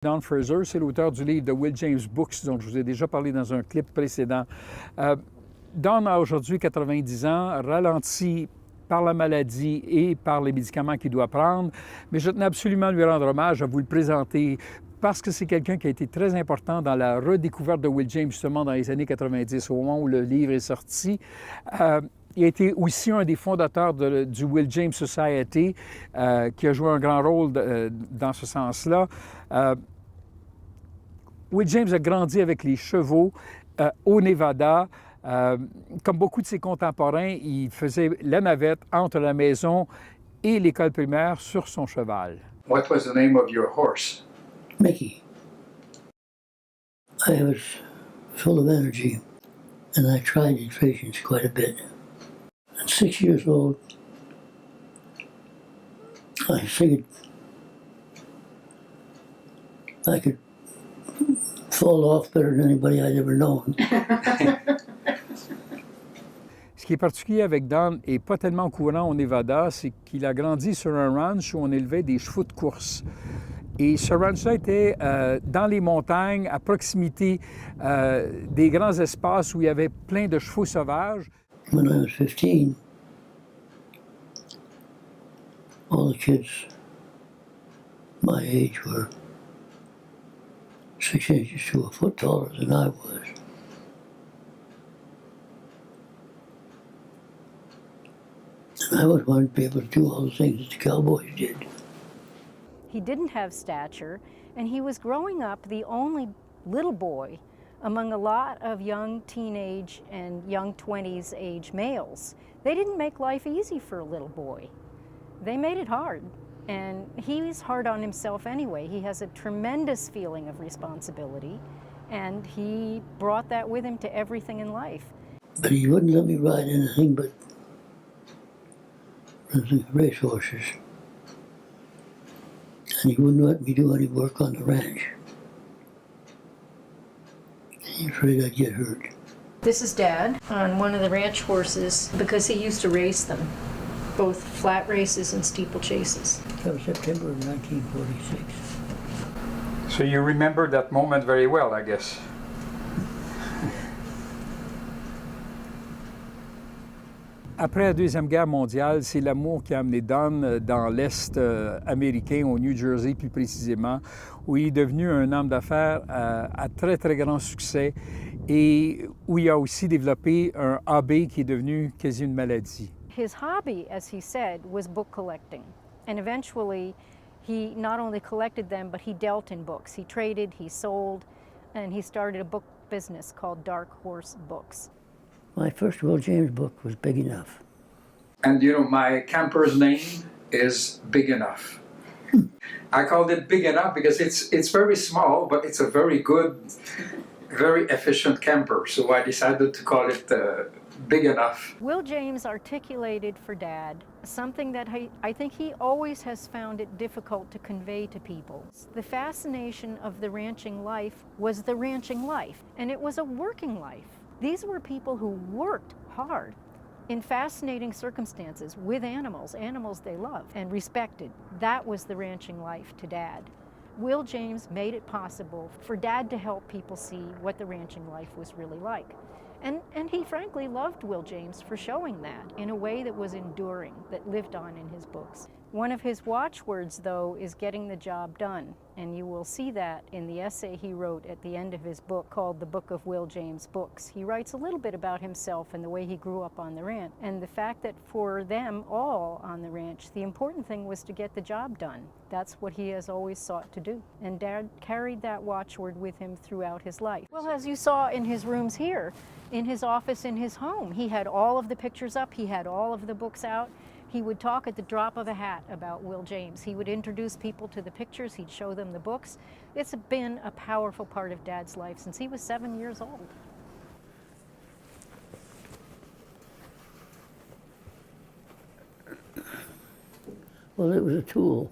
Don Frazier, c'est l'auteur du livre de Will James Books, dont je vous ai déjà parlé dans un clip précédent. Don a aujourd'hui 90 ans, ralenti par la maladie et par les médicaments qu'il doit prendre, mais je tenais absolument à lui rendre hommage, à vous le présenter, parce que c'est quelqu'un qui a été très important dans la redécouverte de Will James, justement dans les années 90, au moment où le livre est sorti. Il a été aussi un des fondateurs du Will James Society, qui a joué un grand rôle dans ce sens-là. Will James a grandi avec les chevaux au Nevada. Comme beaucoup de ses contemporains, il faisait la navette entre la maison et l'école primaire sur son cheval. What was the name of your horse? Mickey. I was full of energy, and I tried nutrition quite a bit. At 6 years old, I figured I could fall off better than anybody I'd ever known. Ce qui est particulier avec Don et pas tellement courant au Nevada, c'est qu'il a grandi sur un ranch où on élevait des chevaux de course. Et ce ranch-là était dans les montagnes, à proximité des grands espaces où il y avait plein de chevaux sauvages. When I was 15, all the kids my age were 6 inches to a foot taller than I was. And I was wanting to be able to do all the things that the cowboys did. He didn't have stature, and he was growing up the only little boy among a lot of young teenage and young 20s age males. They didn't make life easy for a little boy. They made it hard. And he's hard on himself anyway. He has a tremendous feeling of responsibility, and he brought that with him to everything in life. But he wouldn't let me ride anything but race horses. And he wouldn't let me do any work on the ranch. He was afraid I'd get hurt. This is Dad on one of the ranch horses because he used to race them, both flat races and steeplechases. That was September of 1946. So you remember that moment very well, I guess. Après la Deuxième Guerre mondiale, c'est l'amour qui a amené Don dans l'Est américain, au New Jersey plus précisément, où il est devenu un homme d'affaires à très, très grand succès et où il a aussi développé un hobby qui est devenu quasi une maladie. His hobby, as he said, was book collecting. And eventually, he not only collected them, but he dealt in books. He traded, he sold, and he started a book business called Dark Horse Books. My first Will James book was Big Enough. And you know, my camper's name is Big Enough. I called it Big Enough because it's very small, but it's a very good, very efficient camper. So I decided to call it Big Enough. Will James articulated for Dad something that I think he always has found it difficult to convey to people. The fascination of the ranching life was the ranching life, and it was a working life. These were people who worked hard in fascinating circumstances with animals they loved and respected. That was the ranching life to Dad. Will James made it possible for Dad to help people see what the ranching life was really like. And he frankly loved Will James for showing that in a way that was enduring, that lived on in his books. One of his watchwords, though, is getting the job done, and you will see that in the essay he wrote at the end of his book called The Book of Will James Books. He writes a little bit about himself and the way he grew up on the ranch, and the fact that for them all on the ranch, the important thing was to get the job done. That's what he has always sought to do, and Dad carried that watchword with him throughout his life. Well, as you saw in his rooms here, in his office, in his home, he had all of the pictures up, he had all of the books out. He would talk at the drop of a hat about Will James. He would introduce people to the pictures, he'd show them the books. It's been a powerful part of Dad's life since he was 7 years old. Well, it was a tool.